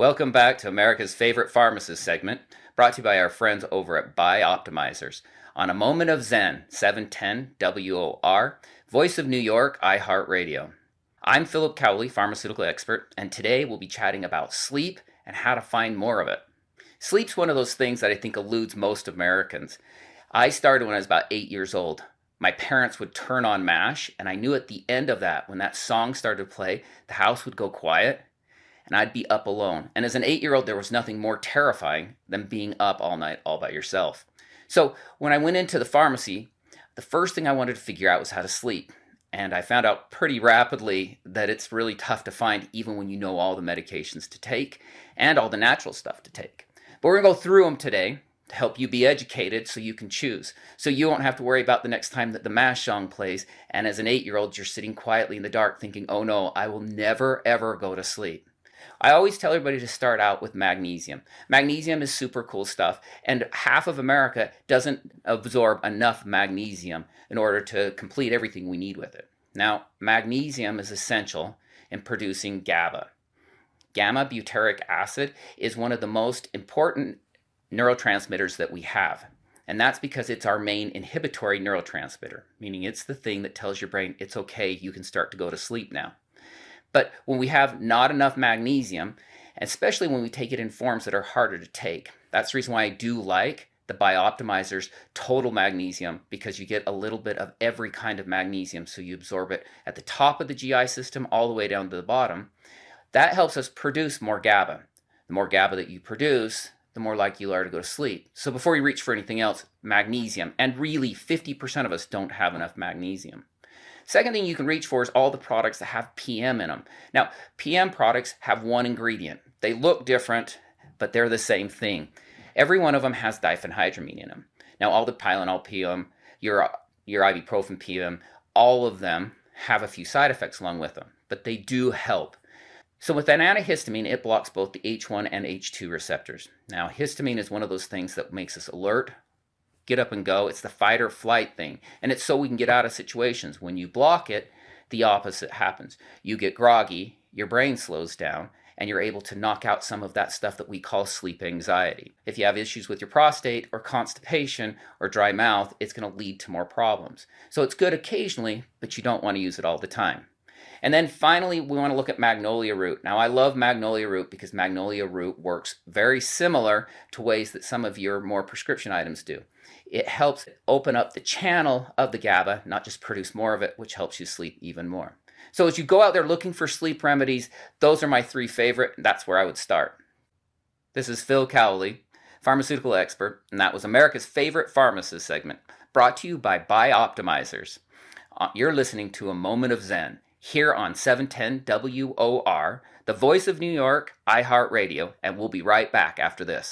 Welcome back to America's favorite pharmacist segment, brought to you by our friends over at Bioptimizers. On a moment of Zen, 710 WOR, Voice of New York, iHeartRadio. I'm Phil Cowley, pharmaceutical expert, and today we'll be chatting about sleep and how to find more of it. Sleep's one of those things that I think eludes most Americans. I started when I was about 8 years old. My parents would turn on MASH, and I knew at the end of that, when that song started to play, the house would go quiet, and I'd be up alone. And as an 8-year-old, there was nothing more terrifying than being up all night all by yourself. So when I went into the pharmacy, the first thing I wanted to figure out was how to sleep. And I found out pretty rapidly that it's really tough to find even when you know all the medications to take and all the natural stuff to take. But we're going to go through them today to help you be educated so you can choose. So you won't have to worry about the next time that the MASH song plays and as an 8-year-old you're sitting quietly in the dark thinking, oh no, I will never ever go to sleep. I always tell everybody to start out with magnesium. Magnesium is super cool stuff, and half of America doesn't absorb enough magnesium in order to complete everything we need with it. Now, magnesium is essential in producing GABA. Gamma butyric acid is one of the most important neurotransmitters that we have, and that's because it's our main inhibitory neurotransmitter, meaning it's the thing that tells your brain it's okay, you can start to go to sleep now. But when we have not enough magnesium, especially when we take it in forms that are harder to take, that's the reason why I do like the Bioptimizers total magnesium, because you get a little bit of every kind of magnesium, so you absorb it at the top of the GI system all the way down to the bottom. That helps us produce more GABA. The more GABA that you produce, the more likely you are to go to sleep. So before you reach for anything else, magnesium, and really 50% of us don't have enough magnesium. Second thing you can reach for is all the products that have PM in them. Now, PM products have one ingredient. They look different, but they're the same thing. Every one of them has diphenhydramine in them. Now, all the Tylenol PM, your ibuprofen PM, all of them have a few side effects along with them, but they do help. So with an antihistamine, it blocks both the H1 and H2 receptors. Now, histamine is one of those things that makes us alert, get up and go. It's the fight or flight thing. And it's so we can get out of situations. When you block it, the opposite happens. You get groggy, your brain slows down, and you're able to knock out some of that stuff that we call sleep anxiety. If you have issues with your prostate or constipation or dry mouth, it's going to lead to more problems. So it's good occasionally, but you don't want to use it all the time. And then finally, we want to look at magnolia root. Now, I love magnolia root because magnolia root works very similar to ways that some of your more prescription items do. It helps open up the channel of the GABA, not just produce more of it, which helps you sleep even more. So as you go out there looking for sleep remedies, those are my 3 favorite. That's where I would start. This is Phil Cowley, pharmaceutical expert, and that was America's favorite pharmacist segment, brought to you by Bioptimizers. You're listening to A Moment of Zen, here on 710 WOR, the Voice of New York, iHeartRadio, and we'll be right back after this.